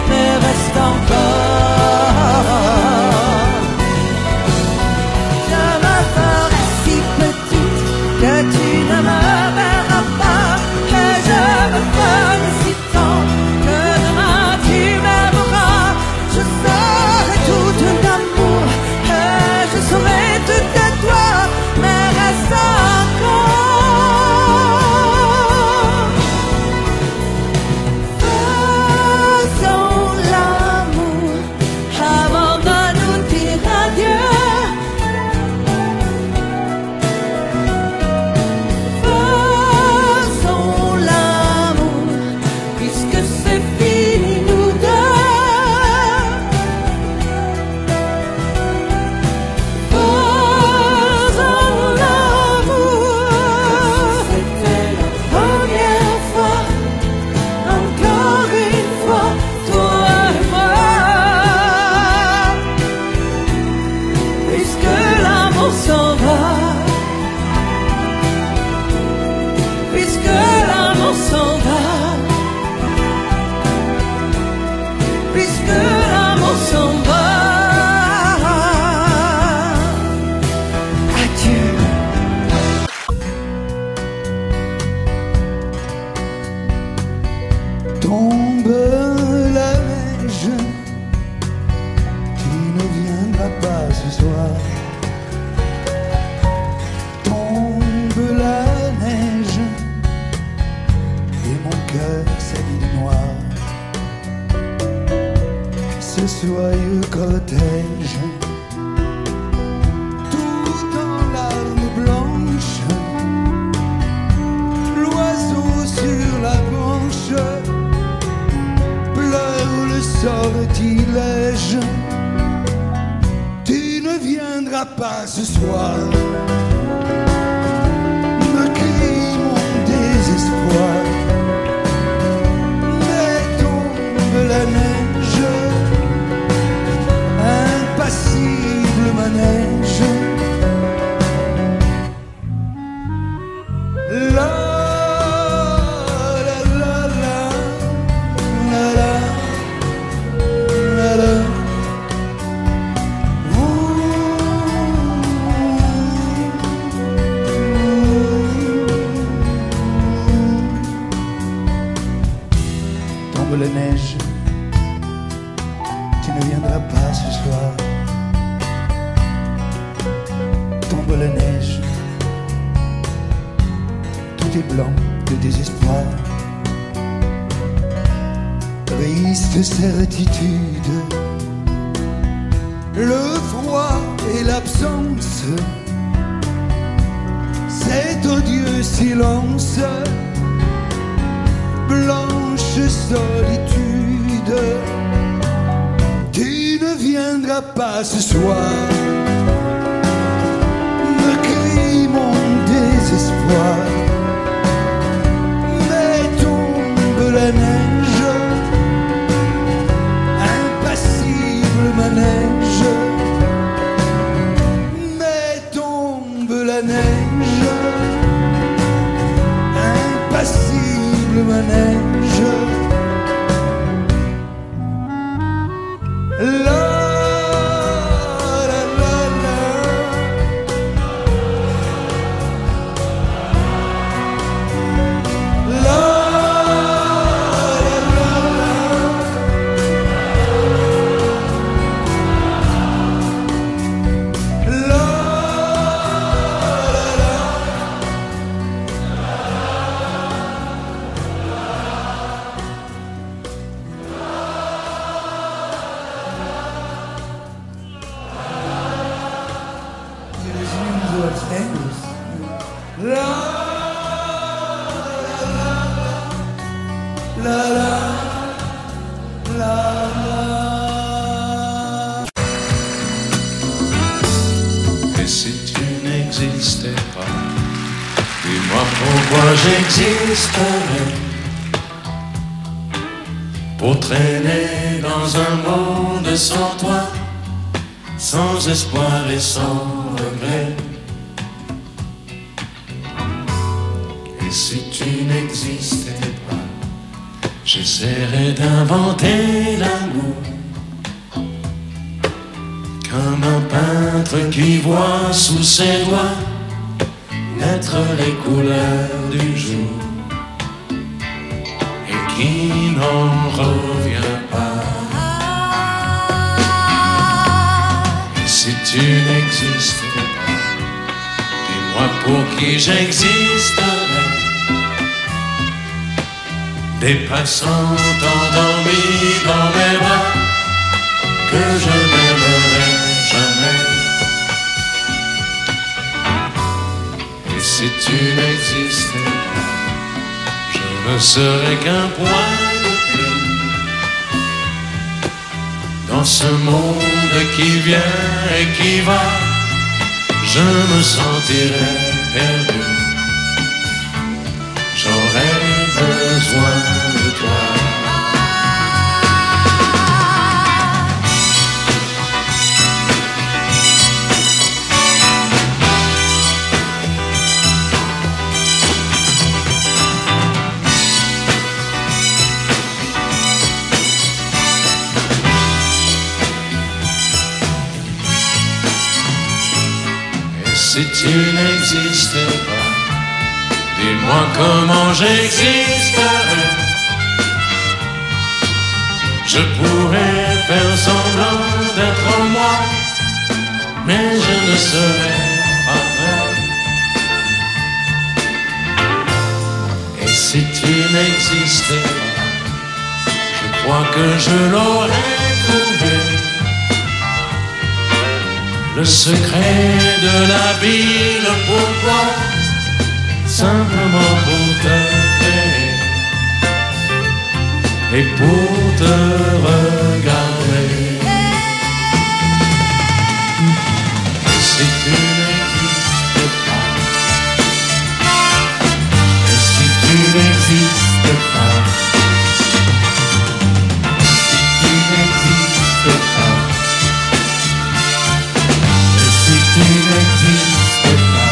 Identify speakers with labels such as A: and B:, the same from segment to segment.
A: mais reste encore. Je me ferai si petite que tu ne me verras pas, et je me ferai si tendre que demain tu m'aimeras. Je serai tout d'amour et je serai tout à toi, mais reste encore. Faisons l'amour avant de nous dire adieu. Faisons l'amour puisque c'est fini nous deux. Faisons l'amour. C'était la première fois, encore une fois, toi et moi. Puisque l'amour s'en va, puisque l'amour s'en va, puisque l'amour s'en va. Adieu.
B: Tombe la neige, tu ne viendras pas ce soir. Tombe la neige, et mon cœur s'habille de noir. Ce soyeux cortège, tout en larmes blanches, l'oiseau sur la branche pleure le sortilège. Tu ne viendras pas ce soir, me crie mon désespoir. Mais tombe la neige, impassible manège. La la la la la la la la. Tombe la neige, tu ne viendras pas ce soir. Tombe la neige, tout est blanc de désespoir. Triste certitude, le froid et l'absence, cet odieux silence, blanche solitude. Tu ne viendras pas ce soir, me crie mon désespoir. Mais tombe la neige, impassible manège. Mais tombe la neige, impassible manège. La la la la. La la la la. La la la. La la la la la.
C: Et si tu n'existais pas, dis-moi pourquoi j'existerais. Pour traîner dans un monde sans toi, sans espoir et sans regret. Et si tu n'existais pas, J'essaierai d'inventer l'amour comme un peintre qui voit sous ses doigts naître les couleurs du jour et qui n'en revient pas. Et si tu n'existais pas, dis-moi pour qui j'existerais. Des passants endormis dans mes bras que je n'aimerai jamais. Et si tu n'existais pas, je ne serais qu'un point de plus dans ce monde qui vient et qui va. Je me sentirais perdu. J'aurais besoin de toi. Et si tu n'existais pas, dis-moi comment j'existerais. Je pourrais faire semblant d'être moi, mais je ne serais pas vrai. Et si tu n'existais pas, je crois que je l'aurais trouvé. Le secret de la vie, le pourquoi, simplement pour te créer et pour te regarder. Et si tu n'existes pas, et si tu n'existes pas, si tu n'existes pas, et si tu n'existes pas.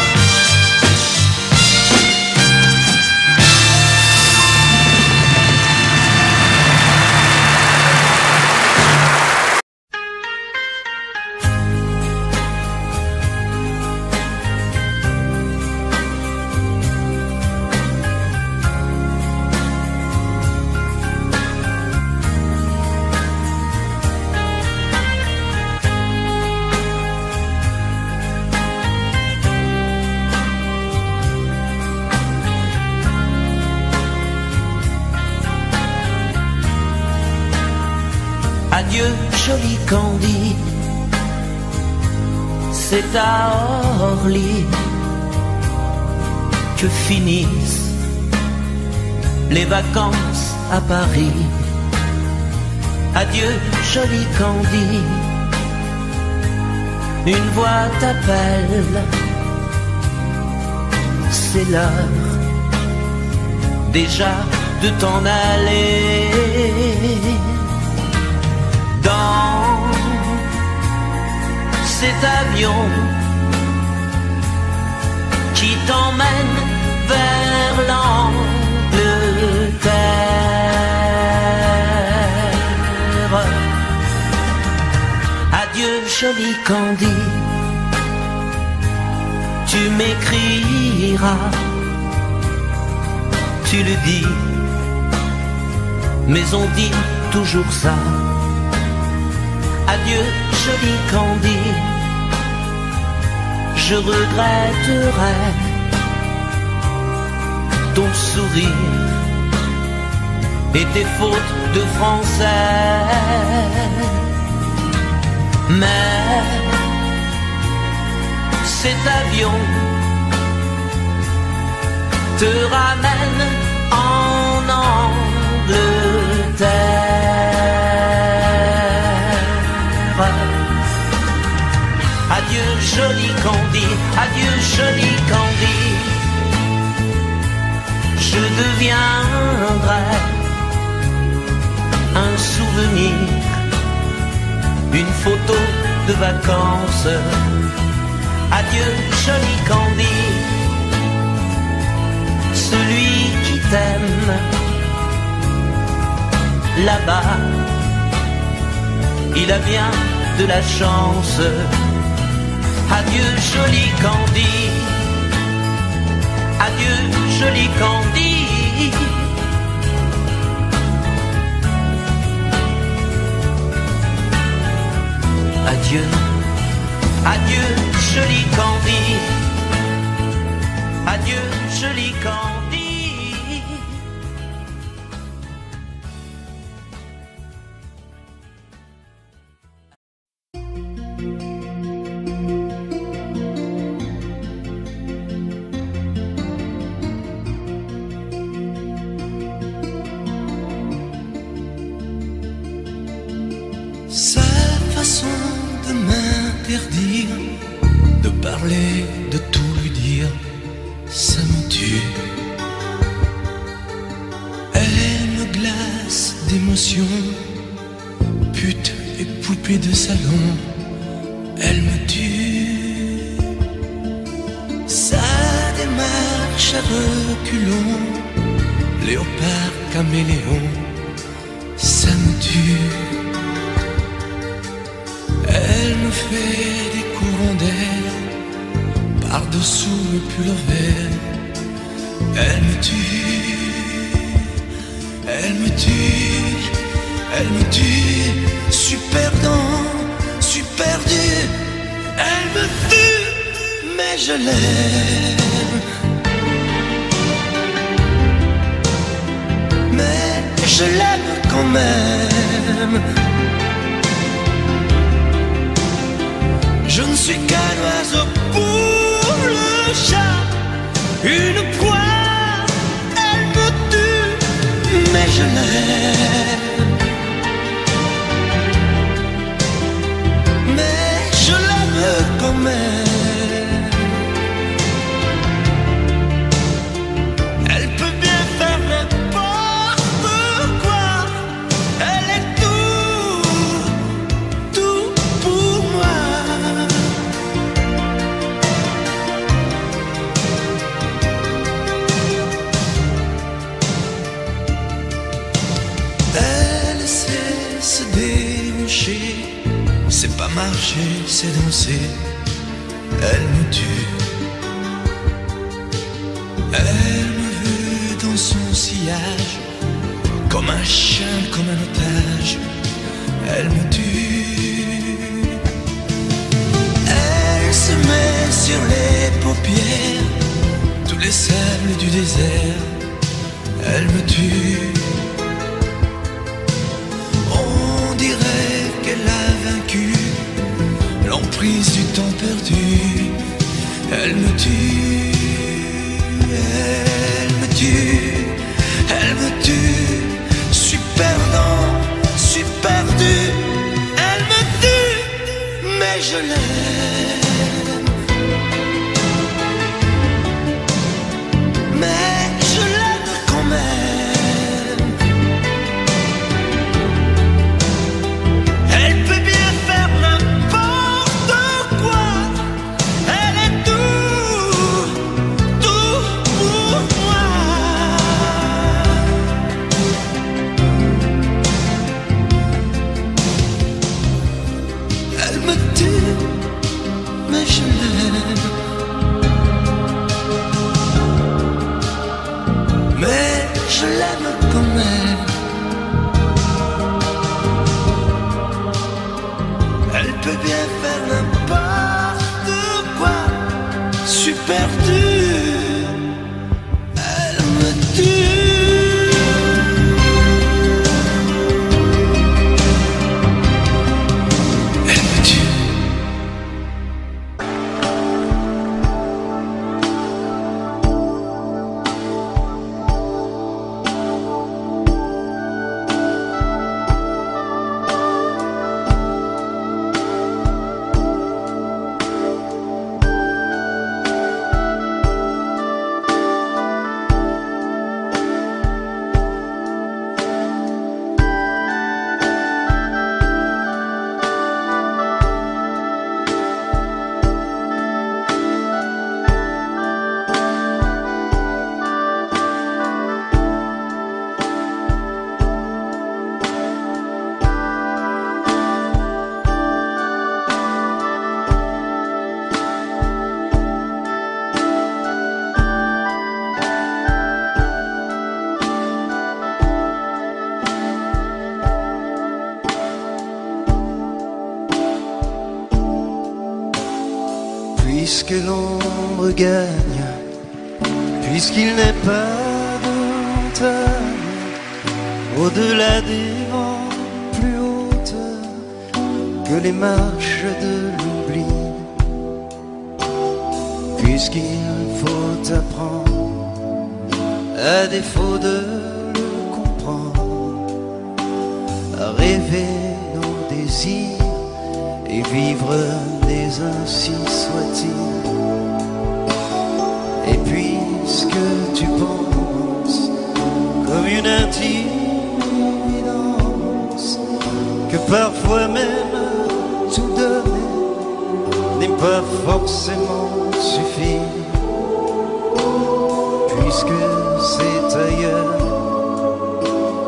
D: Adieu, joli Candy, c'est à Orly que finissent les vacances à Paris. Adieu, joli Candy, une voix t'appelle, c'est l'heure déjà de t'en aller. Dans cet avion qui t'emmène vers l'Angleterre. Adieu, joli Candy, tu m'écriras, tu le dis, mais on dit toujours ça. Adieu, joli Candy, je regretterai ton sourire et tes fautes de français. Mais cet avion te ramène en Angleterre. Adieu, joli Candy, adieu, joli Candy, je deviendrai un souvenir, une photo de vacances. Adieu, joli Candy, celui qui t'aime là-bas. Il a bien de la chance. Adieu joli Candy, adieu joli Candy. Adieu, adieu joli Candy, adieu joli Candy.
B: Sa façon de m'interdire de parler, de tout lui dire, ça me tue. Elle me glace d'émotion, pute et poupée de salon, elle me tue. Sa démarche à reculons, léopard caméléon, ça me tue. Elle me fait des courants d'air par-dessous le pull vert. Elle me tue, elle me tue, elle me tue. Suis perdant, suis perdu. Elle me tue, mais je l'aime. Mais je l'aime quand même. Je ne suis qu'un oiseau pour le chat, une proie, elle me tue, mais je l'aime. Mais je l'aime quand même. Elle peut bien faire n'importe quoi, elle est tout pour moi. Elle sait se déhancher, c'est pas marcher, c'est danser. Elle me tue. Elle me veut dans son sillage, comme un chien, comme un otage. Elle me tue. Elle se met sur les paupières tous les sables du désert. Elle me tue. On dirait qu'elle a vaincu l'emprise du temps perdu. Elle me tue, elle me tue, elle me tue. Suis perdant, suis perdu. Elle me tue, mais je l'aime. Mais je l'aime quand même. Elle peut bien faire n'importe quoi. Elle est tout pour moi. Elle me tue, mais je l'aime. Mais je l'aime quand même. Elle peut bien faire n'importe quoi. Suis perdu. Elle me tue. Elle me tue.
E: puisque l'ombre gagne, puisqu'il n'est pas de montagne au-delà des vents plus hautes que les marches de l'oubli, puisqu'il faut apprendre, à défaut de le comprendre, à rêver nos désirs et vivre des ainsi soit-il. Et puisque tu penses comme une intime évidence que parfois même tout donner n'est pas forcément suffire, puisque c'est ailleurs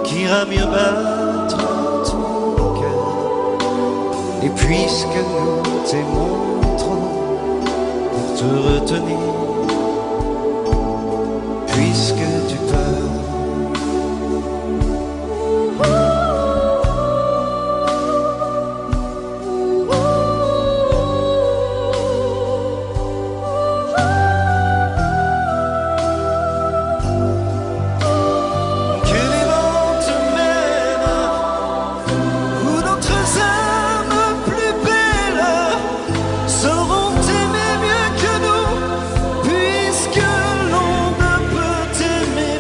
E: qu'ira mieux battre ton cœur, et puisque nous t'aimons trop pour te retenir, puisque tu peurs.
B: Puisque l'on ne peut t'aimer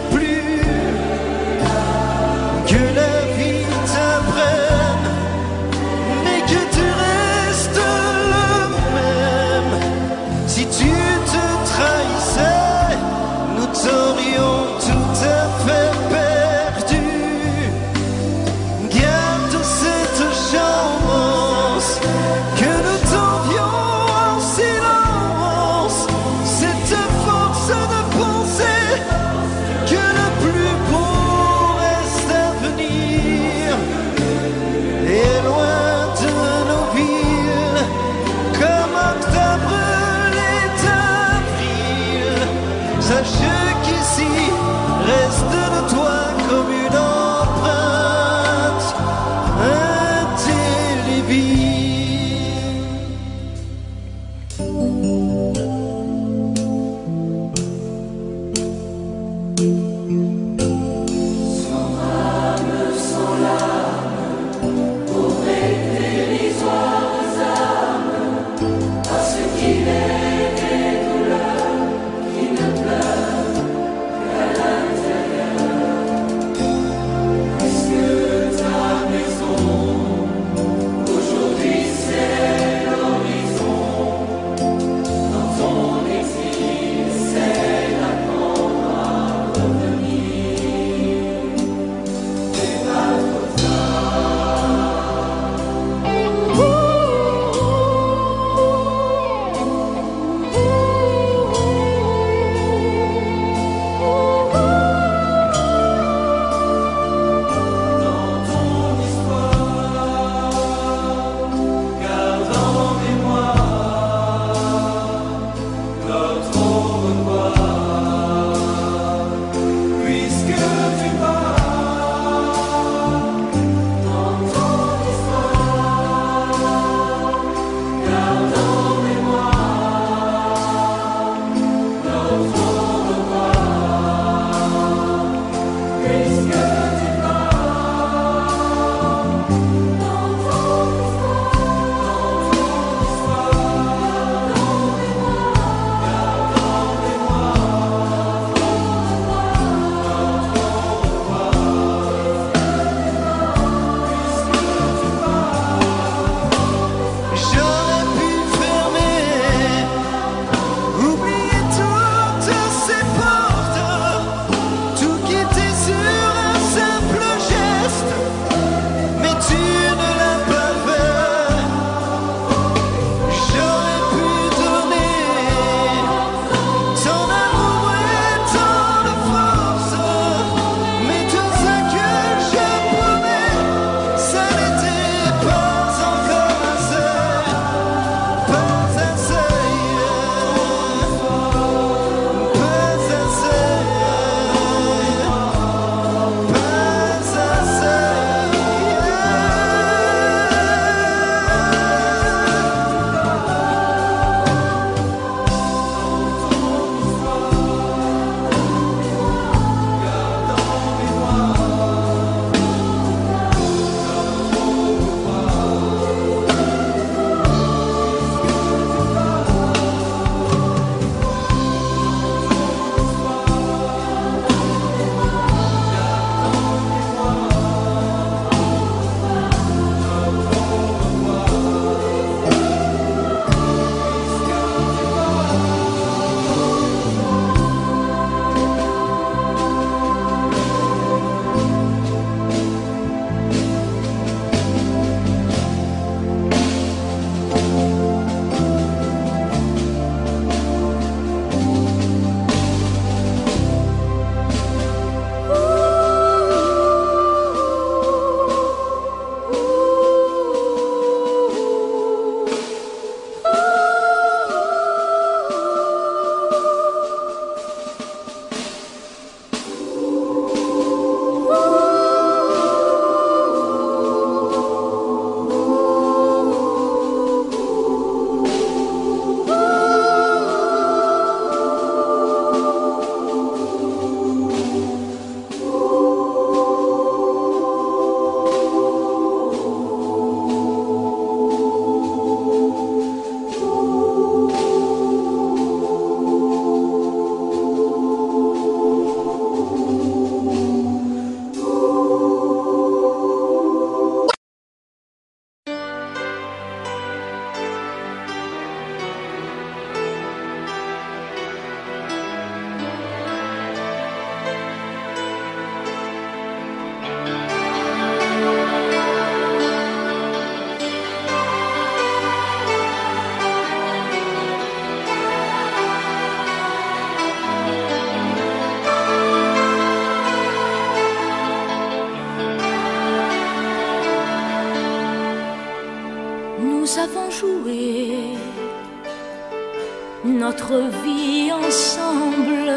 F: notre vie ensemble.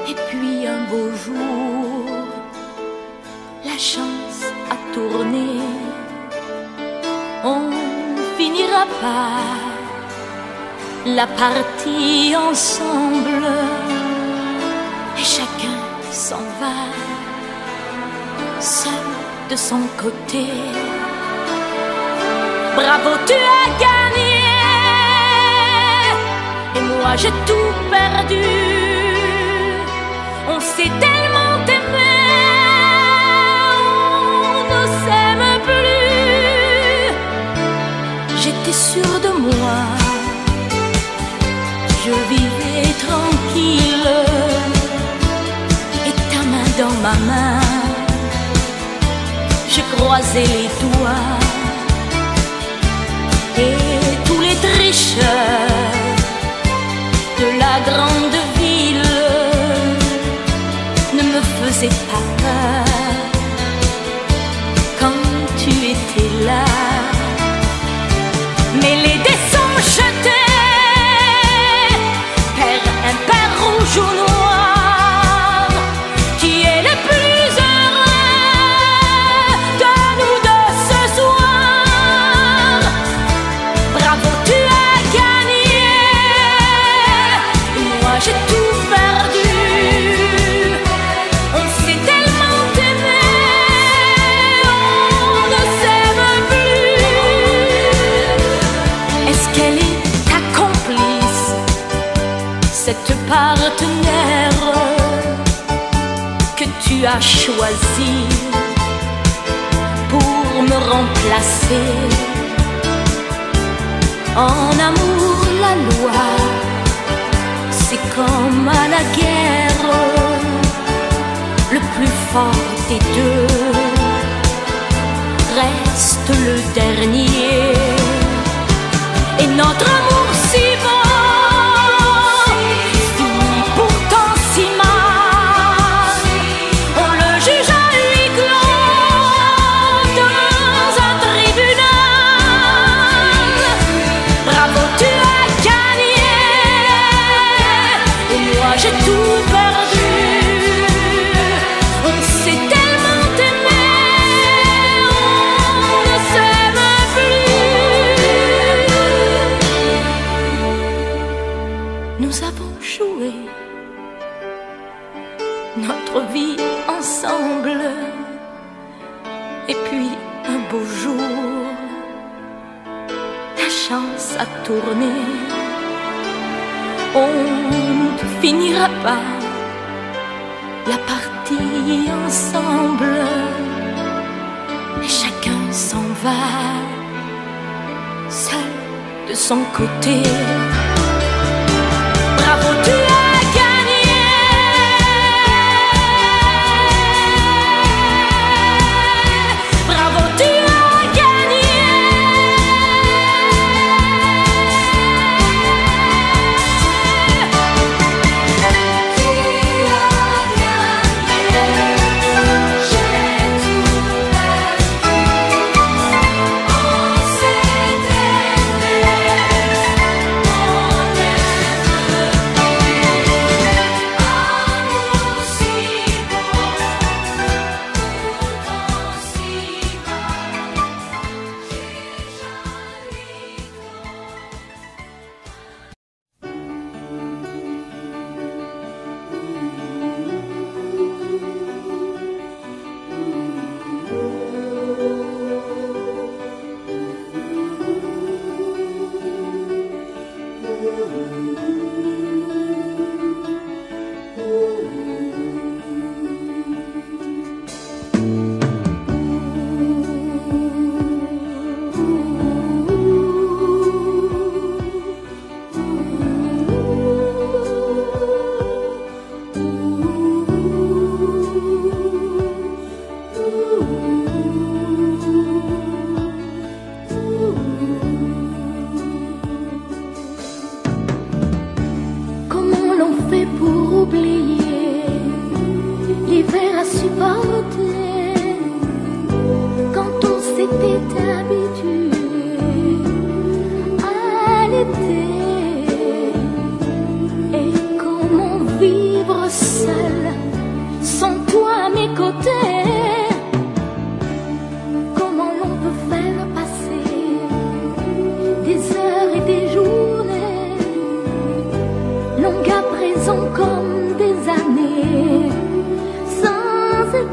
F: Et puis un beau jour, la chance a tourné. On finira par la partie ensemble. Et chacun s'en va, seul de son côté. Bravo, tu as gagné. Et moi j'ai tout perdu. On s'est tellement aimé, on ne s'aime plus. J'étais sûre de moi, je vivais tranquille. Et ta main dans ma main, je croisais les doigts. Et tous les tricheurs de la grande ville ne me faisaient pas peur quand tu étais là. Mais les dés sont jetés, père impair, rouge ou noir, qui est le plus heureux de nous deux ce soir. Bravo, tu as gagné. Moi j'ai tout perdu. On s'est tellement aimé, on ne s'aime plus. Est-ce qu'elle est ta complice, cette partenaire que tu as choisi pour me remplacer? En amour, la loi, c'est comme à la guerre, le plus fort des deux reste le dernier. Et notre amour si beau finit pourtant si mal. On le juge à huis clos dans un tribunal. Bravo, tu as gagné. Et moi j'ai tout perdu. On s'est tellement aimé, on ne s'aime plus. Nous avons joué notre vie ensemble. Et puis un beau jour, la chance a tourné. On ne finira pas la partie ensemble. Et chacun s'en va, seul de son côté. Bravo, tu as gagné. Bravo, tu as gagné. On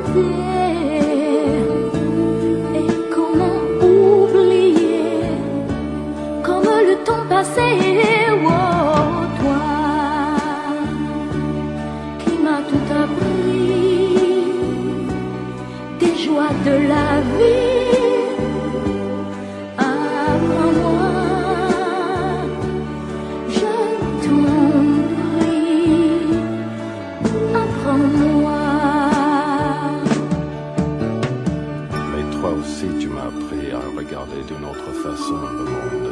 F: était. Et comment oublier, comme le temps passait. Oh, toi qui m'as tout appris, des joies de la vie. Apprends-moi, je t'en prie, apprends-moi.
G: Mais toi aussi tu m'as appris à regarder d'une autre façon le monde,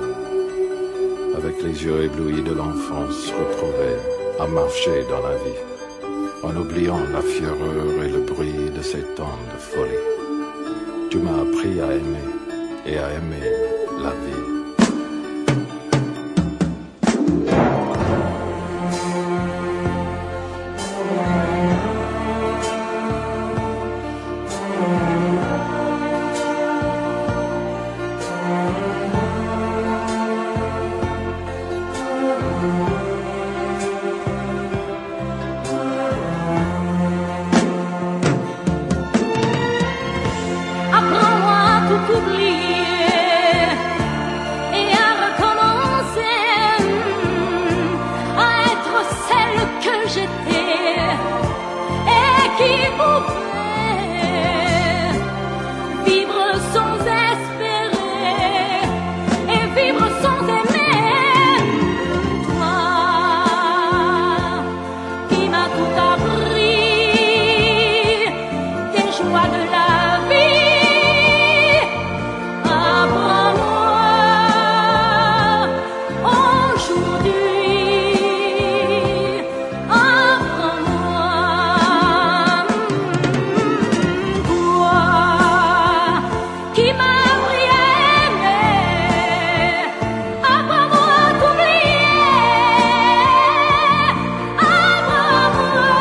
G: avec les yeux éblouis de l'enfance retrouvée, à marcher dans la vie, en oubliant la fureur et le bruit de ces temps de folie. Tu m'as appris à aimer et à aimer la vie.
F: Apprends-moi à tout oublier et à recommencer, à être celle que j'étais et qui pouvait vivre sans espérer et vivre sans aimer. Toi qui m'as tout appris, des joies de la vie. Apprends-moi aujourd'hui, apprends-moi, toi qui m'as appris à aimer, apprends-moi à t'oublier, apprends-moi,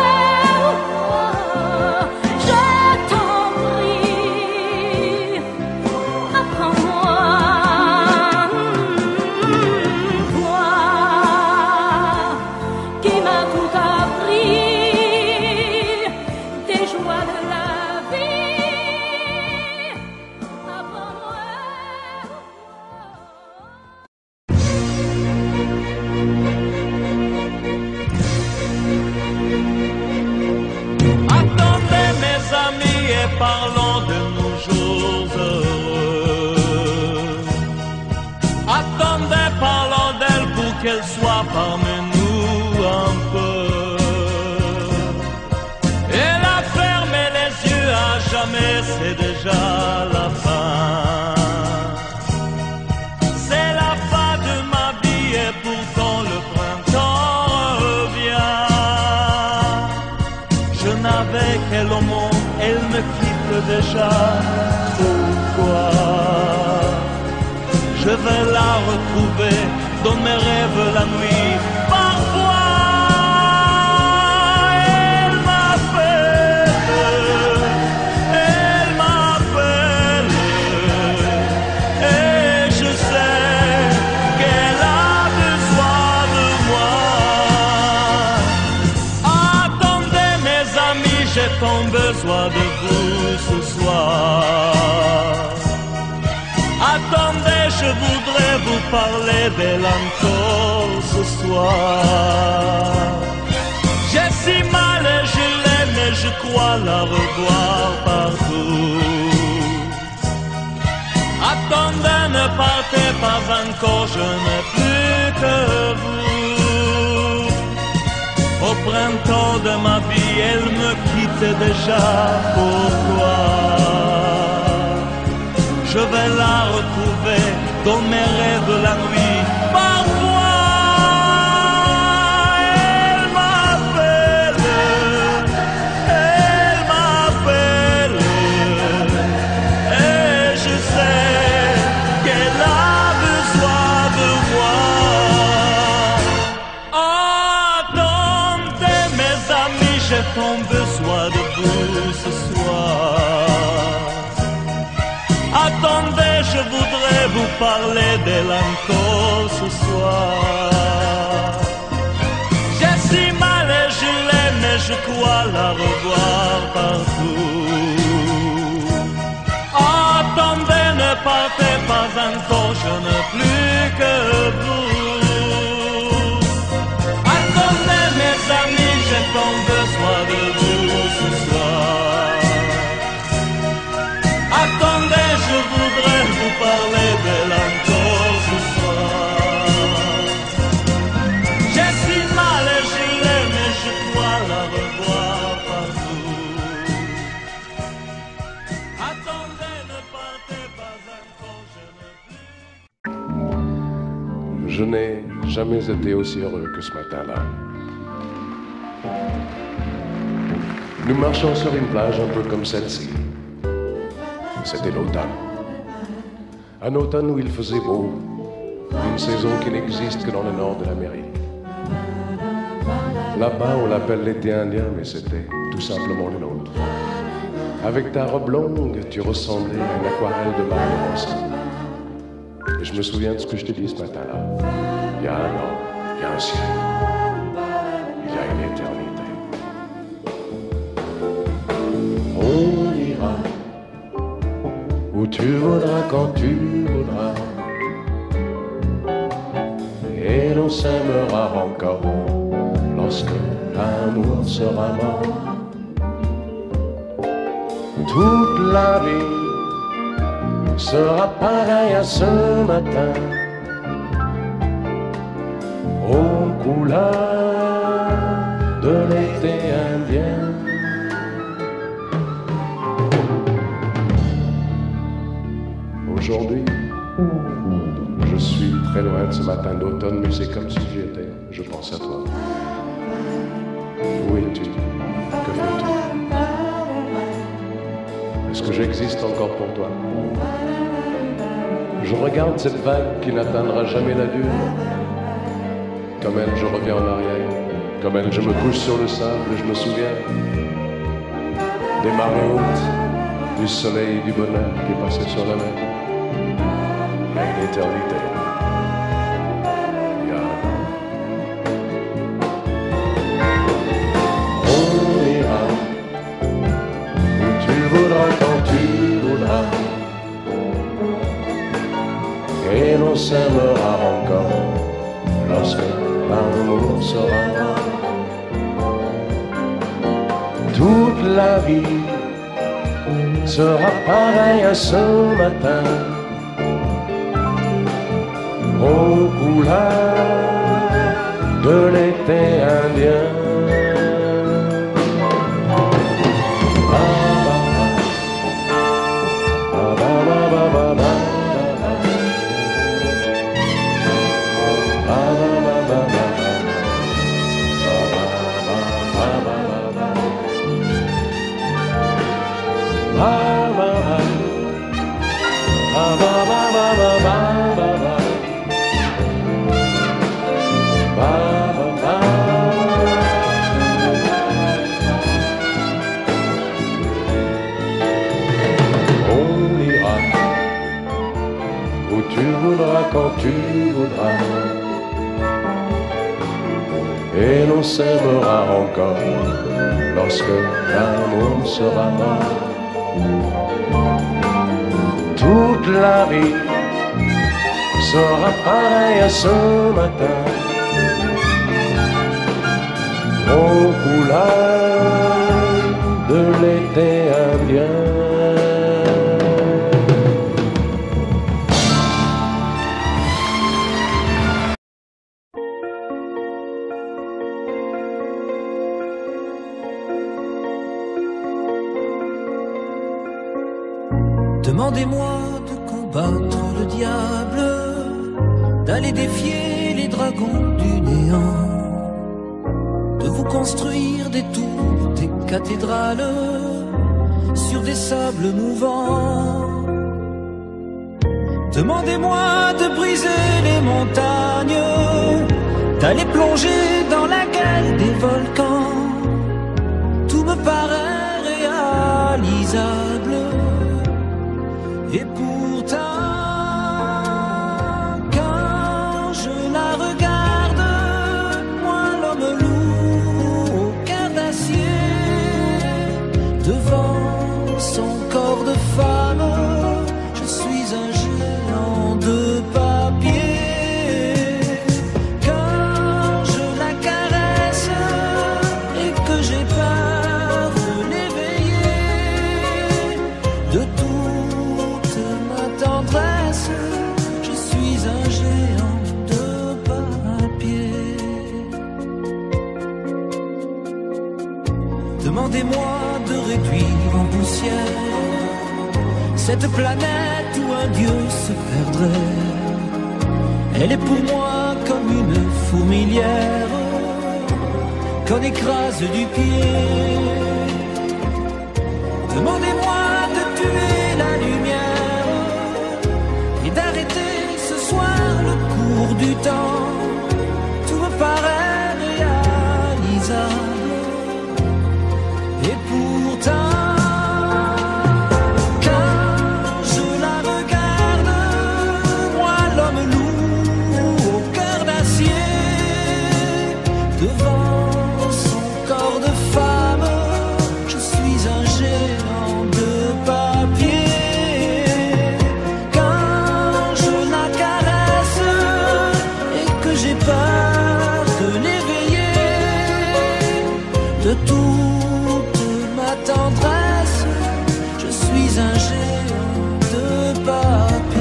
F: je t'en prie, apprends-moi, toi qui m'as tout appris, des joies de la vie, apprends-moi.
C: Attendez mes amis et parlons de nos jours heureux. Attendez, parlons d'elle pour qu'elle soit parmi nous un peu. Elle a fermé les yeux à jamais, c'est déjà la fin. C'est la fin de ma vie et pourtant le printemps revient. Je n'avais qu'elle au monde, elle me quitte déjà. Pourquoi? Je vais la retrouver dans mes rêves la nuit. Parfois, elle m'appelle, et je sais qu'elle a besoin de moi. Attendez mes amis, j'ai tant besoin de vous ce soir. Attendez, je voudrais vous parler d'elle encore ce soir. J'ai si mal et je l'aime et je crois la revoir partout. Attendez, ne partez pas encore, je n'ai plus que vous. Au printemps de ma vie, elle me quitte déjà. Pourquoi? Je vais la retrouver dans mes rêves la nuit. Parfois, elle m'appelle, et je sais qu'elle a besoin de moi. Attendez mes amis, j'ai tant besoin de vous ce soir. Attendez, je voudrais vous parler d'elle encore ce soir. J'ai si mal et je l'aime et je crois la revoir partout. je ne plus que vous. Attendez mes amis, j'ai tant besoin de vous ce soir. Attendez, je voudrais vous parler d'elle encore ce soir. J'ai si mal et je l'aime et je dois la revoir partout. Attendez, ne partez pas encore, je ne plus.
G: Je n'ai jamais été aussi heureux que ce matin-là. Nous marchions sur une plage un peu comme celle-ci. C'était l'automne. Un automne où il faisait beau, une saison qui n'existe que dans le nord de l'Amérique. Là-bas, on l'appelle l'été indien, mais c'était tout simplement le nôtre. Avec ta robe longue, tu ressemblais à une aquarelle de Marc Rossi. Et je me souviens de ce que je t'ai dit ce matin-là. Il y a un an, il y a un siècle, il y a une éternité. On ira où tu voudras, quand tu voudras, et l'on s'aimera encore lorsque l'amour sera mort. Toute la vie sera pareille à ce matin, aux couleurs de l'été indien. Aujourd'hui, je suis très loin de ce matin d'automne, mais c'est comme si j'y étais. Je pense à toi. Où es-tu? Que fais-tu? Est-ce que j'existe encore pour toi? Je regarde cette vague qui n'atteindra jamais la dune. Comme elle, je reviens en arrière. Comme elle, je me couche sur le sable et je me souviens des marées hautes, du soleil et du bonheur qui est passé sur la mer. Il y a une éternité. Il y a un an. On ira où tu voudras, quand tu voudras, et l'on s'aimera encore lorsque l'amour sera là. Toute la vie sera pareille à ce matin, aux couleurs de l'été indien. Quand tu voudras, et l'on s'aimera encore lorsque l'amour sera mort. Toute la vie sera pareille à ce matin, aux couleurs de l'été indien.
A: Demandez-moi de combattre le diable, d'aller défier les dragons du néant, de vous construire des tours, des cathédrales sur des sables mouvants. Demandez-moi de briser les montagnes, d'aller plonger dans la gueule des volcans. Tout me paraît réalisable. Et pourtant, quand je la regarde, moi l'homme lourd au cœur d'acier, devant son corps de femme, je suis un géant de pas.
E: de toute ma tendresse. Je suis un géant de papier. Demandez-moi de réduire en poussière cette planète où un dieu se perdrait. Elle est pour moi comme une fourmilière qu'on écrase du pied. Demandez-moi de tuer la lumière et d'arrêter ce soir le cours du temps. Tout me paraît réalisable et pourtant de toute ma tendresse, je suis un géant de papier.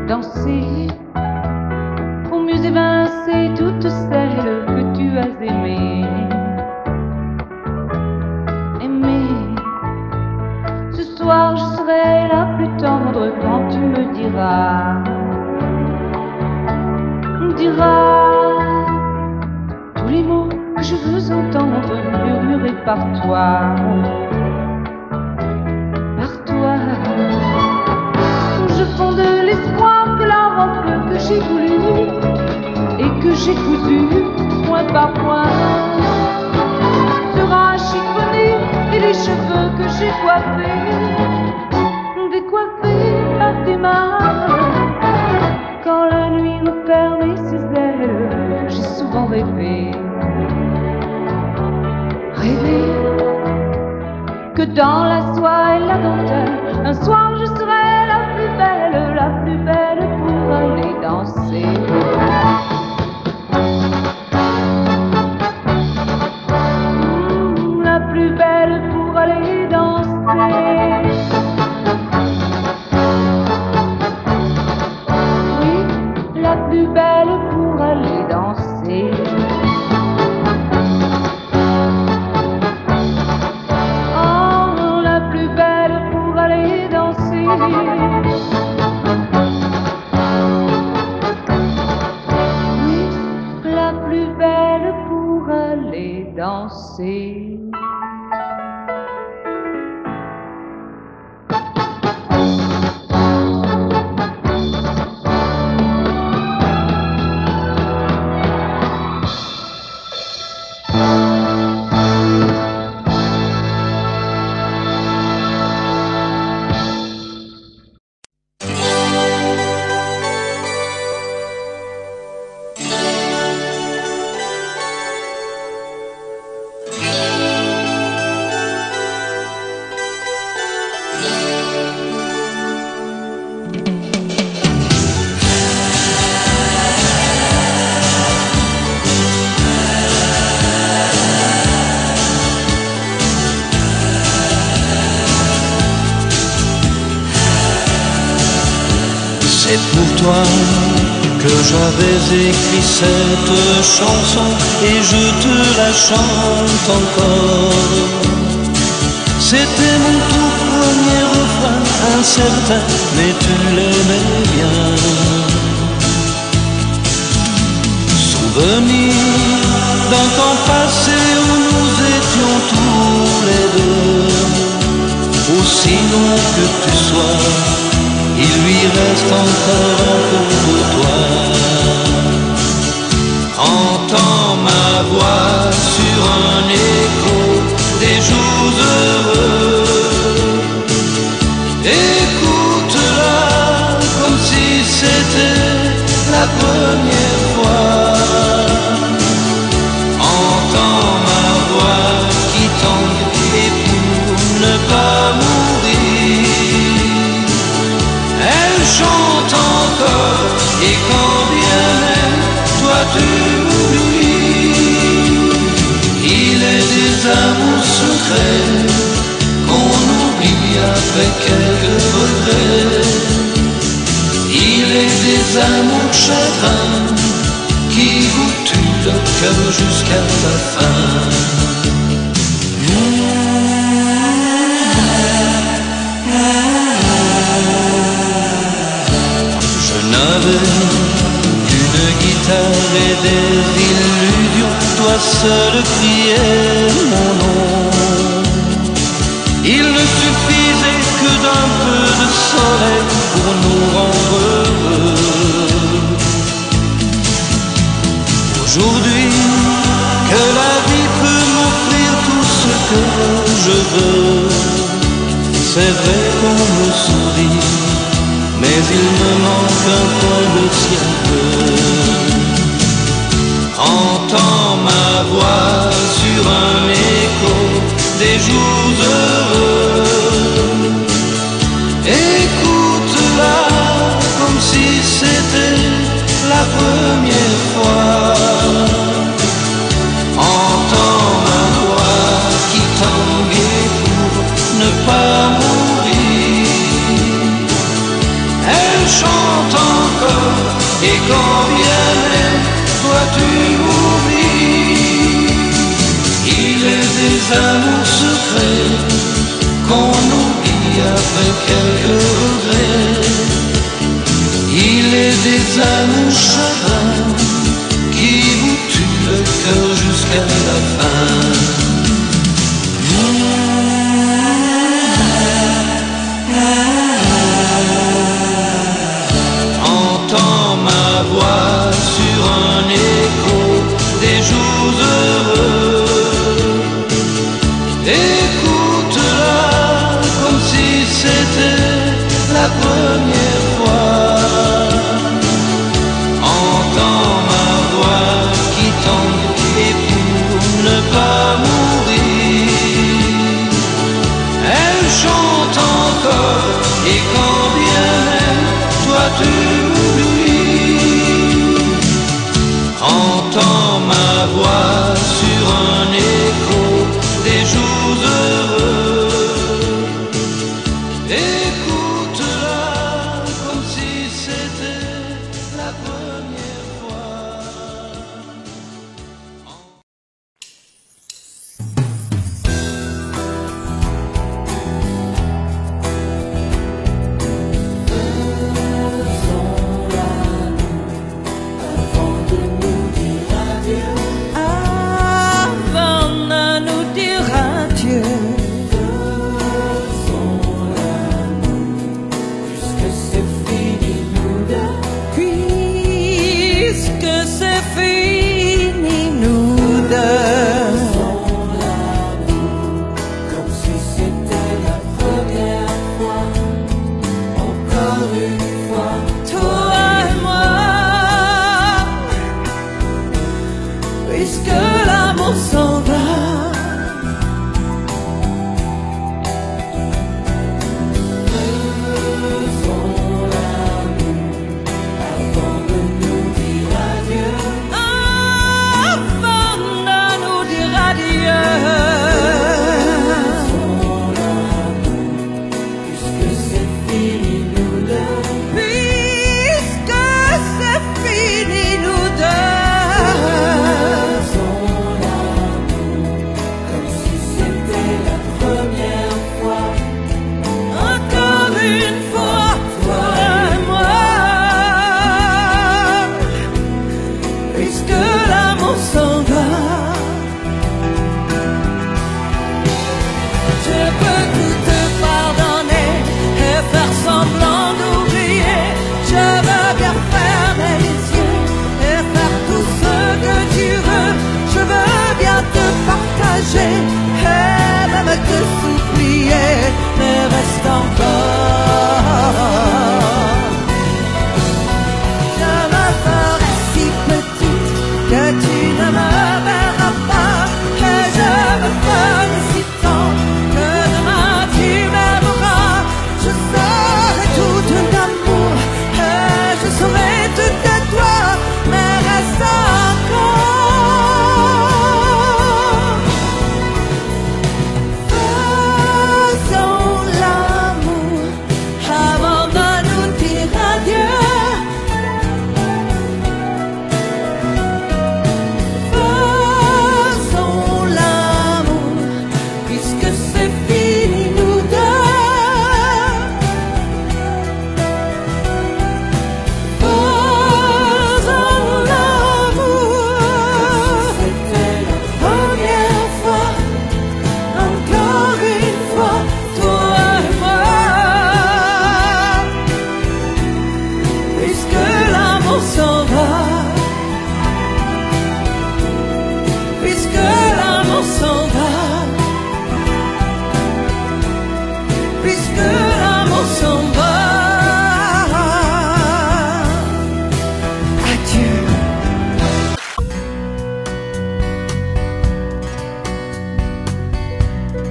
F: Danser pour mieux évincer toutes celles que tu as aimées. Aimer, ce soir je serai la plus tendre quand tu me diras tous les mots que je veux entendre murmurés par toi. Je fonde l'espoir que la robe que j'ai voulue et que j'ai cousue point par point sera chiffonnée et les cheveux que j'ai coiffés décoiffés par tes mains. Quand la nuit me ferme ses ailes, j'ai souvent rêvé que dans la soie et la dentelle, un soir je serai la plus belle pour aller danser. La plus belle pour aller danser. Oui, la plus belle pour aller danser. Oui, la plus belle pour aller danser.
B: C'est pour toi
E: que j'avais écrit cette chanson et je te la chante encore. C'était mon tout premier refrain, incertain, mais tu l'aimais bien. Souvenir d'un temps passé où nous étions tous les deux. Aussi loin que tu sois, il lui reste encore un peu de toi. Entends ma voix sur un écho des jours heureux. Écoute-la comme si c'était la première fois. Entends ma voix qui tangue et pour ne pas mourir, elle chante encore et quand bien même toi tu m'oublies. Il est des amours secrets qu'on oublie après quelques regrets. Il est des amours chagrins qui vous tuent le cœur jusqu'à la fin. Je n'avais qu'une guitare et des illusions, toi seul criais mon nom. Il ne suffisait que d'un peu de soleil pour nous rendre heureux. Aujourd'hui, que la vie peut m'offrir tout ce que je veux. C'est vrai qu'on me sourit, mais il me manque un coin de ciel bleu. Entends ma voix sur un écho des jours heureux. Écoute-la comme si c'était la première fois. Entends ma voix qui tangue pour ne pas mourir. Elle chante encore et quand bien même toi tu m'oublies. Il est des amours secrets qu'on oublie après quelques regrets. Il est des amours chagrins qui vous tuent le cœur jusqu'à la fin. Entends ma voix sur un écho des jours heureux. Écoute-la comme si c'était la première fois. Entends ma voix qui tangue et pour ne pas mourir, elle chante encore et quand bien même toi tu m'oublies. Entends ma voix sur un écho des jours heureux. Écoute-la comme si c'était la première fois.
A: Puisque c'est fini.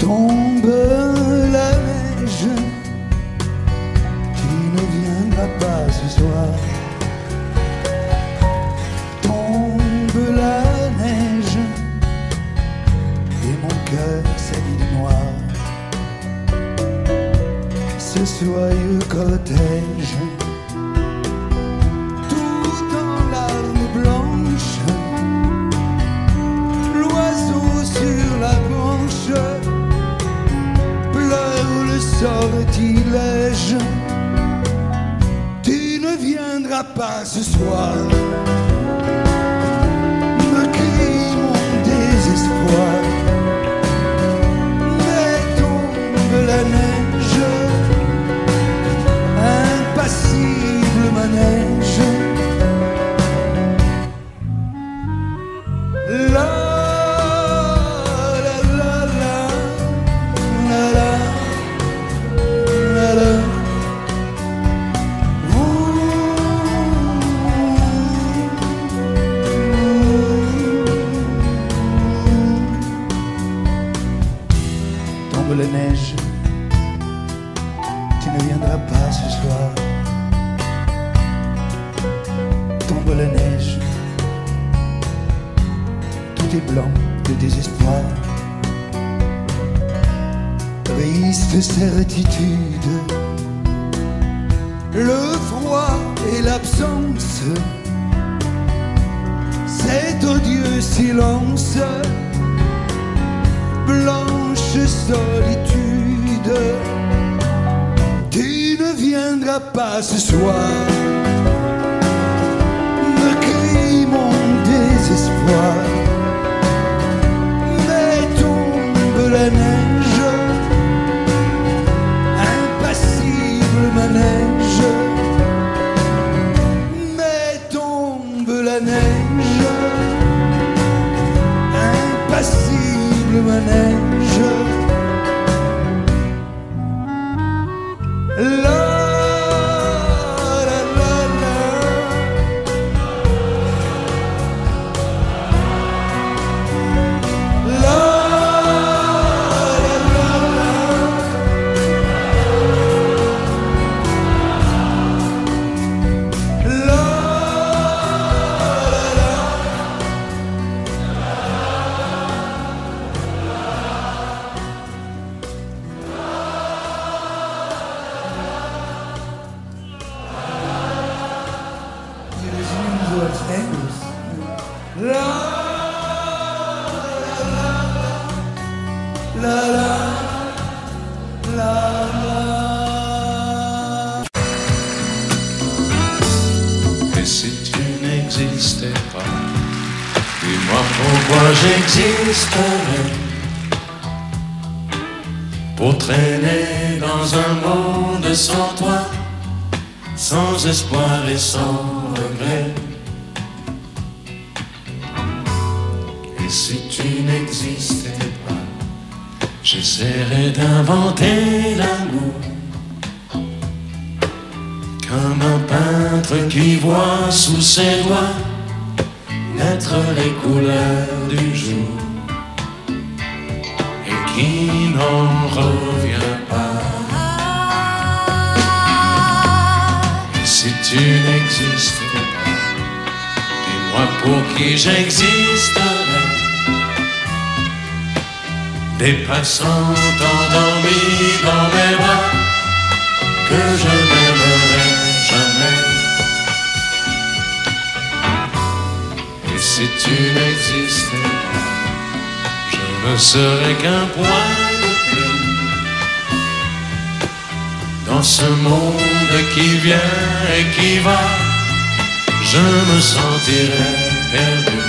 H: tombe la neige, tu ne viendras pas ce soir. Tombe la neige et mon cœur s'habille de noir. Ce soyeux cortège, tout en larmes blanches, l'oiseau sur la branche pleure le sortilège. Tu ne viendras pas ce soir, me crie mon désespoir. Mais tombe la neige, impassible manège. La la la la la la la la. Tombe la neige, tu ne viendras pas ce soir. Tombe la neige, tout est blanc de désespoir. Triste certitude, le froid et l'absence, cet odieux silence, blanche solitude. Tu ne viendras pas ce soir, me crie mon désespoir. Mais tombe la neige, impassible manège. Mais tombe la neige, impassible manège. La la la la. La la la la. La la la. La la la la.
B: Et si tu n'existais pas, dis-moi pourquoi j'existerais. Pour traîner dans un monde sans toi, sans espoir et sans regret. Et si tu n'existais pas, j'essaierais d'inventer l'amour, comme un peintre qui voit sous ses doigts naître les couleurs du jour et qui n'en revient pas. Et si tu n'existais pas, dis-moi pour qui j'existerais. Des passants endormis dans mes bras que je n'aimerai jamais. Et si tu n'existais pas, je ne serais qu'un point de plus dans ce monde qui vient et qui va. Je me sentirais perdu.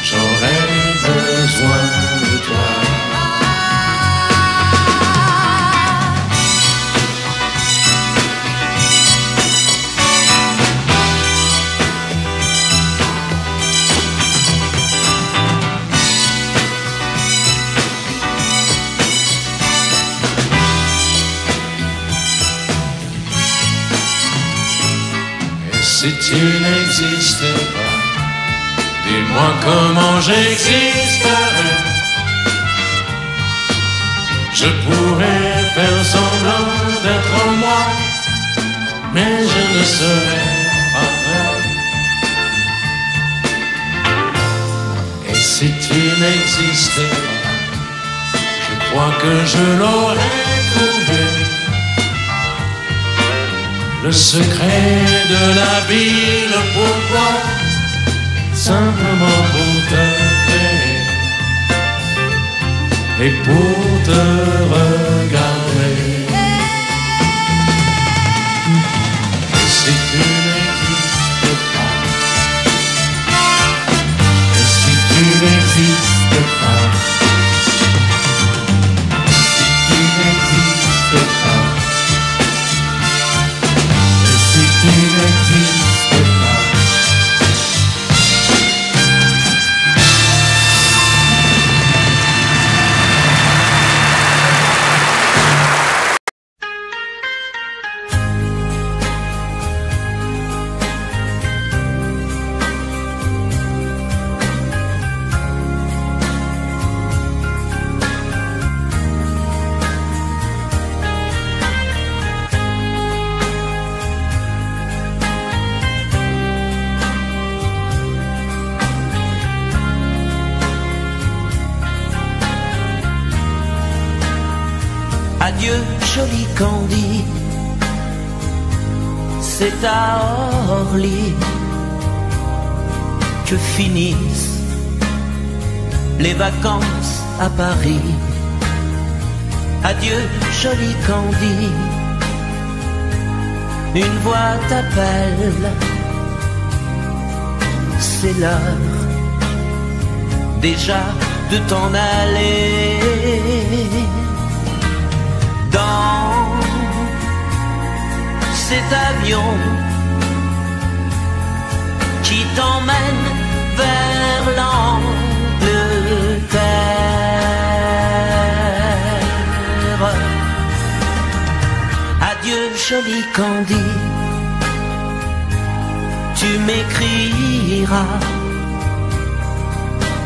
B: J'aurais besoin de toi. Si tu n'existais pas, dis-moi comment j'existerais.
I: Je pourrais faire semblant d'être moi, mais je ne serai pas vrai. Et si tu n'existais pas, je crois que je l'aurais trouvé. Le secret de la vie, le pourquoi, simplement pour te créer et pour te regarder. Et si tu n'existes pas, et si tu n'existes pas, si tu n'existes pas, et si tu n'existes pas.
D: Adieu, joli Candy, c'est à Orly que finissent les vacances à Paris. Adieu, joli Candy, une voix t'appelle, c'est l'heure déjà de t'en aller. Dans cet avion qui t'emmène vers l'Angleterre. Adieu, joli Candy, tu m'écriras,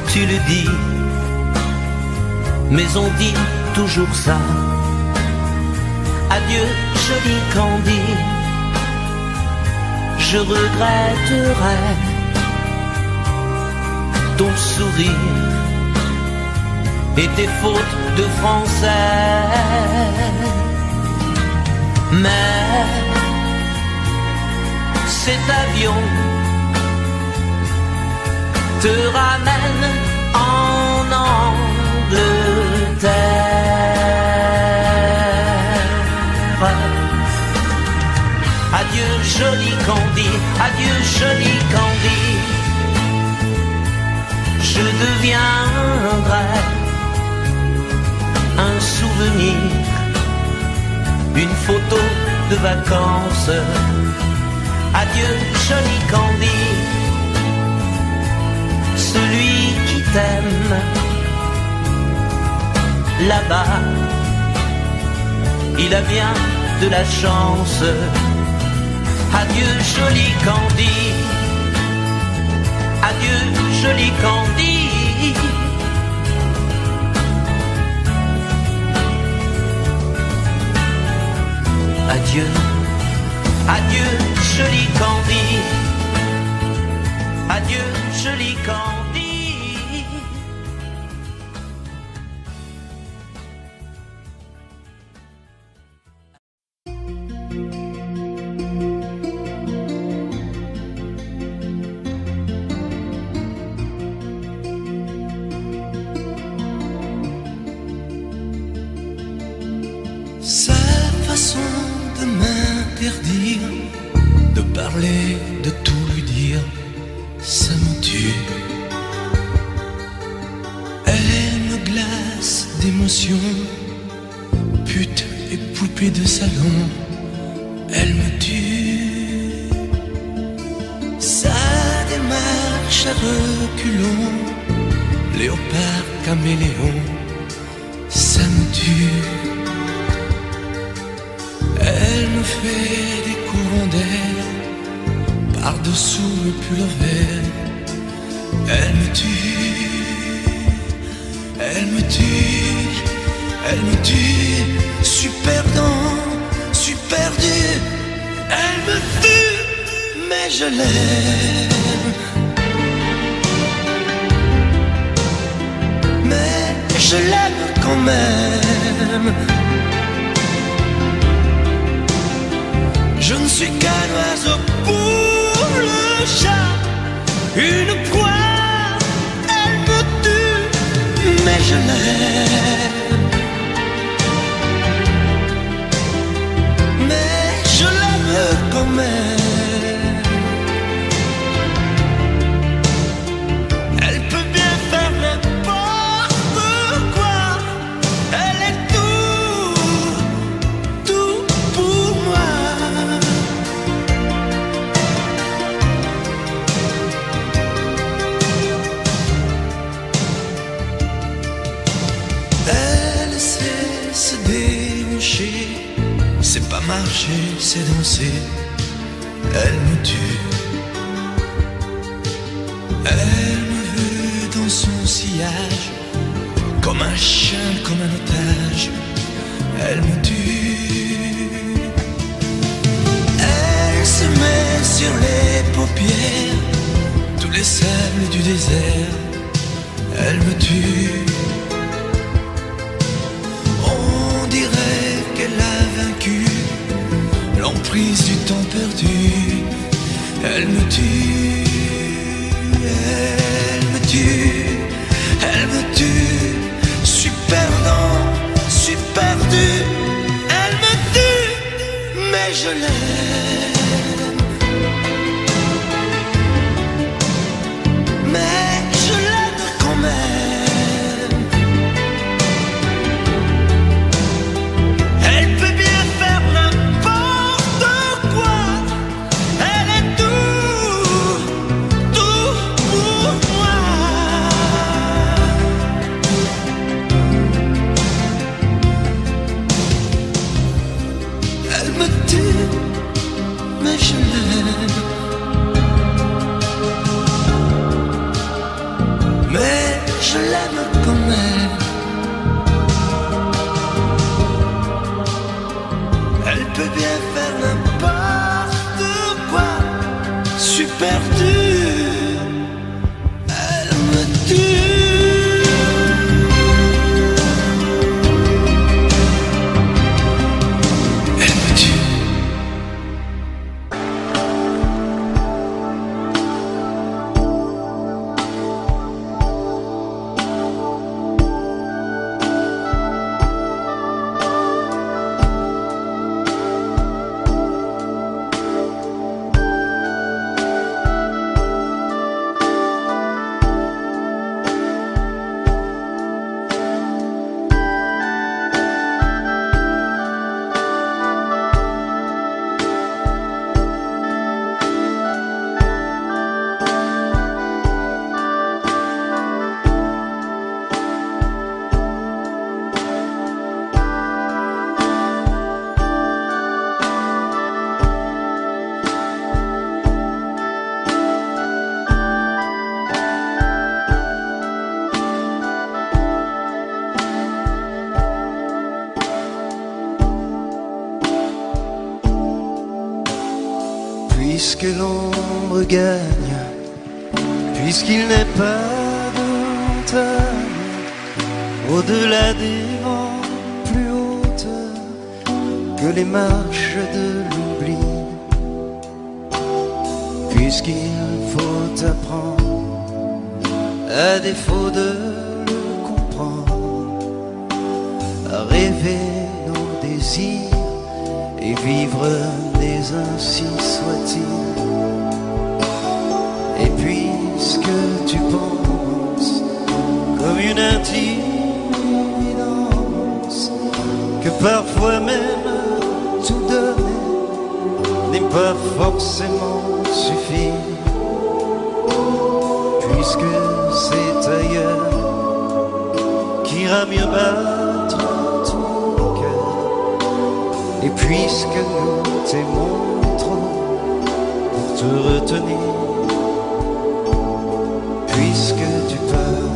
D: tu le dis, mais on dit toujours ça. Adieu, joli Candy, je regretterai ton sourire et tes fautes de français. Mais cet avion te ramène en Angleterre. Adieu, joli Candy, adieu, joli Candy, je deviendrai un souvenir, une photo de vacances. Adieu, joli Candy, celui qui t'aime là-bas, il a bien de la chance. Adieu, joli Candy, adieu, joli Candy. Adieu, adieu, joli Candy, adieu, joli Candy.
B: Sa façon de m'interdire de parler, de tout lui dire, ça me tue. Elle me glace d'émotion, pute et poupée de salon, elle me tue. Sa démarche à reculons, léopard caméléon, ça me tue. Elle me fait des courants d'air par-dessous le pull vert. Elle me tue, elle me tue, Elle me tue, suis perdant, suis perdu. Elle me tue, mais je l'aime. Mais je l'aime quand même. Je ne suis qu'un oiseau pour le chat, une proie, elle me tue, mais je l'aime. Mais je l'aime quand même. Elle peut bien faire n'importe quoi, elle est tout pour moi. Elle sait se déhancher, c'est pas marcher, c'est danser. Elle me tue. Elle me veut dans son sillage, comme un chien, comme un otage. Elle me tue. Elle se met sur les paupières tous les sables du désert. Elle me tue. On dirait qu'elle a vaincu l'emprise du temps perdu. Elle me tue, elle me tue, elle me tue. Suis perdant, suis perdu. Elle me tue, mais je l'aime. Mais je l'aime quand même. Elle peut bien faire n'importe quoi. Elle est tout pour moi. Elle me tue, mais je l'aime. Mais je l'aime quand même. Elle peut bien faire n'importe quoi. Suis perdu. Elle me tue. Elle me tue.
J: Puisque l'ombre gagne, puisqu'il n'est pas de montagne au-delà des vents plus hautes que les marches de l'oubli, puisqu'il faut apprendre, à défaut de le comprendre, à rêver nos désirs et vivre des ainsi soit-il. Et puisque tu penses comme une intime évidence que parfois même tout donner n'est pas forcément suffire, puisque c'est ailleurs qu'ira mieux battre ton cœur, et puisque nous t'aimons trop pour te retenir, puisque tu pars,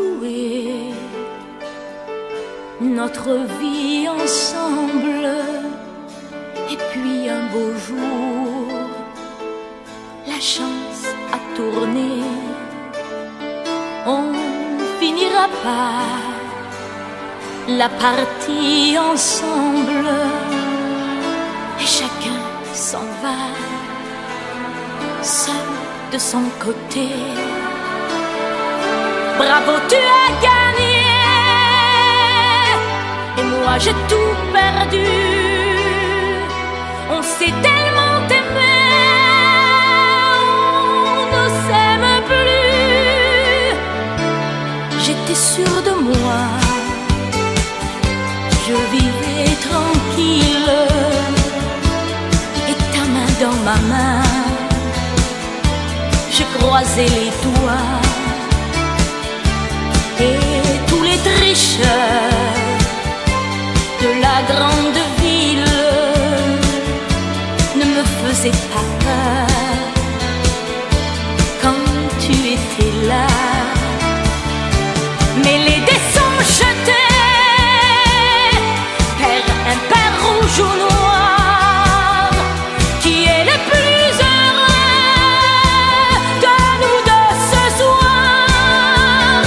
F: jouer notre vie ensemble. Et puis un beau jour, la chance a tourné. On finira par la partie ensemble. Et chacun s'en va, seul de son côté. Bravo, tu as gagné. Et moi j'ai tout perdu. On s'est tellement aimé, on ne s'aime plus. J'étais sûre de moi, je vivais tranquille. Et ta main dans ma main, je croisais les doigts. Et tous les tricheurs de la grande ville ne me faisaient pas peur quand tu étais là. Mais les dés sont jetés, pair impair, rouge ou noir. Qui est le plus heureux de nous deux ce soir?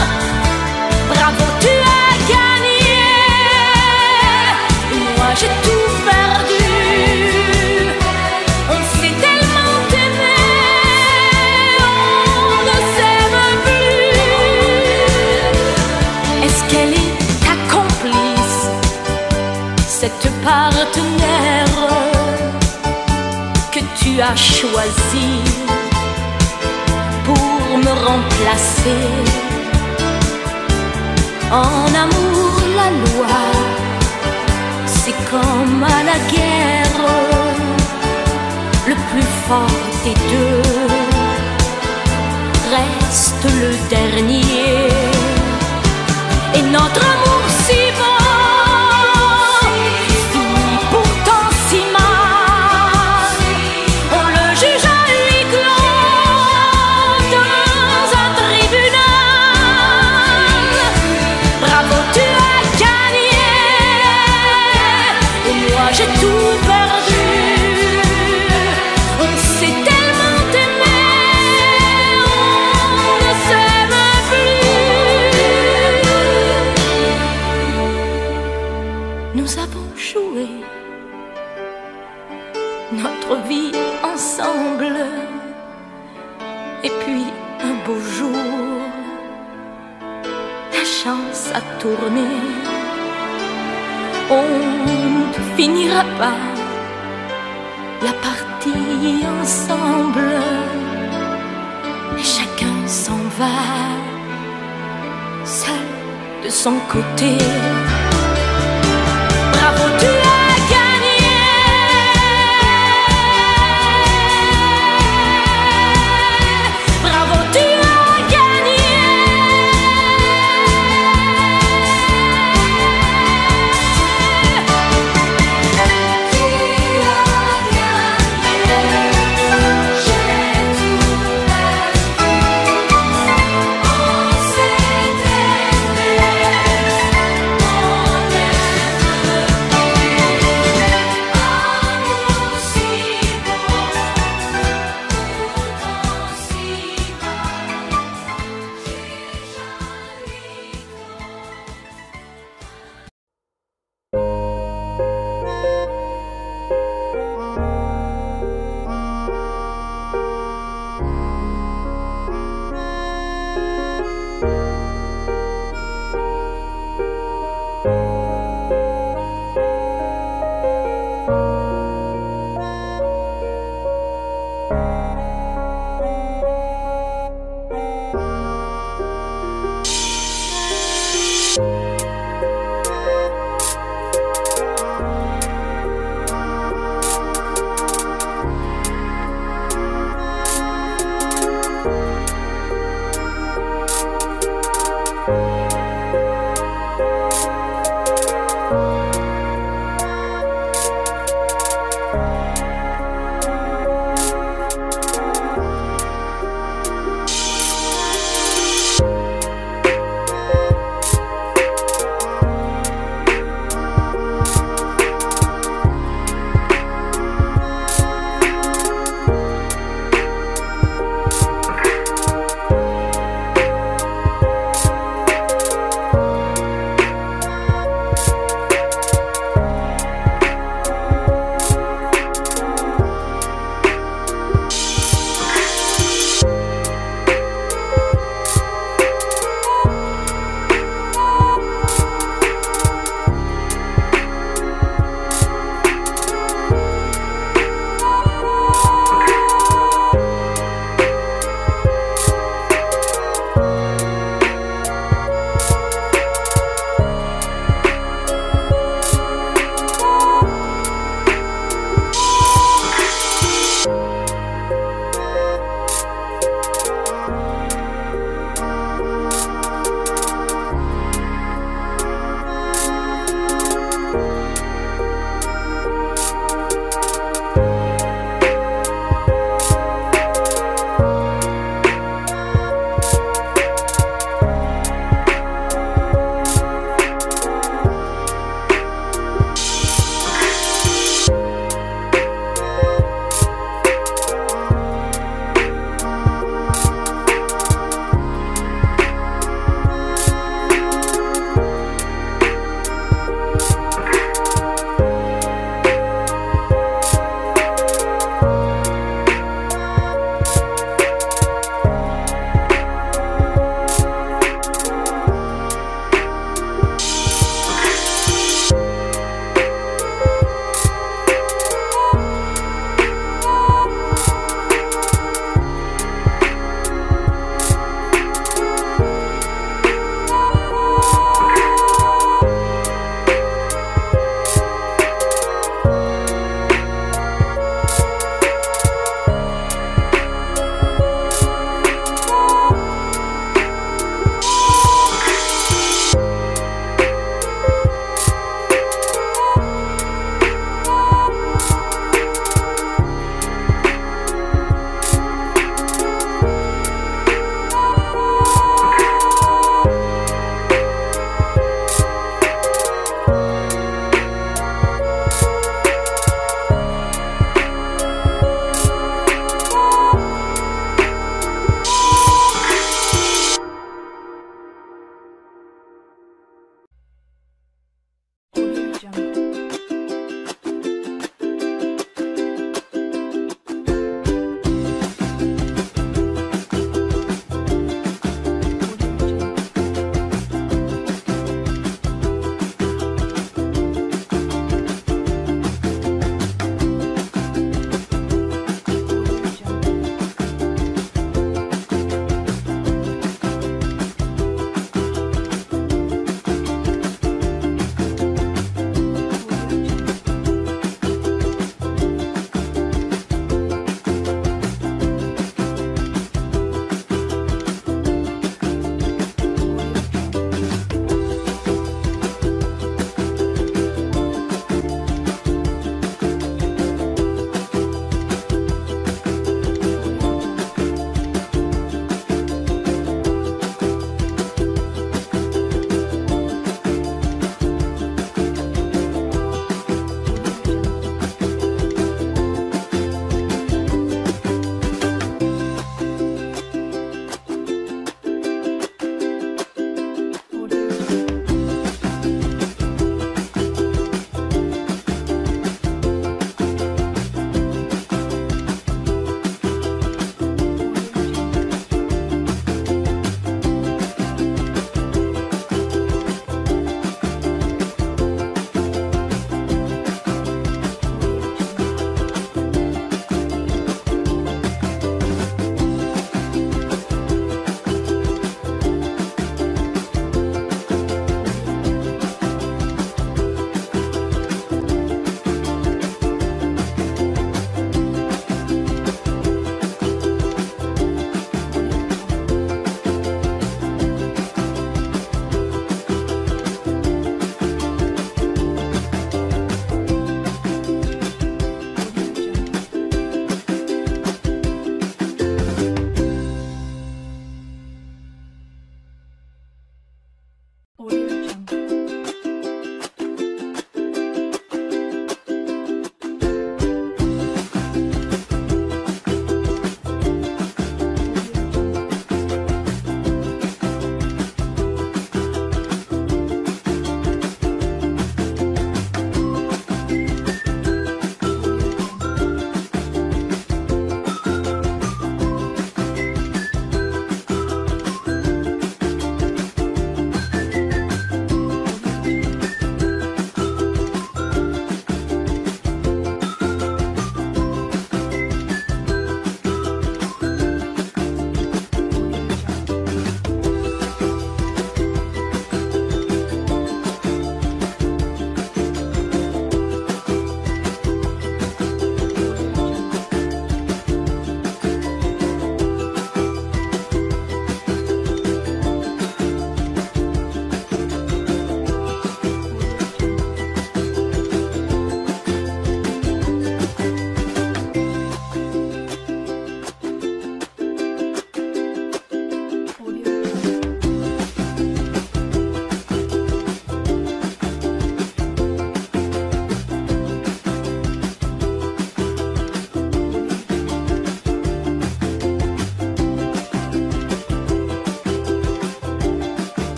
F: Bravo, tu as gagné. Moi j'ai tout perdu. On s'est tellement aimé, on ne s'aime plus. Est-ce qu'elle est ta complice, cette partenaire que tu as choisi pour me remplacer? En amour, la loi, c'est comme à la guerre, le plus fort des deux reste le dernier. Et notre amour si beau finit pourtant si mal. On le juge à huis clos dans un tribunal. Bravo, tu as gagné. Et moi j'ai tout perdu. On s'est tellement aimé, on ne s'aime plus. Nous avons joué notre vie ensemble. Et puis un beau jour, la chance a tourné. On ne finira pas la partie ensemble. Et chacun s'en va, seul de son côté. Bravo, tu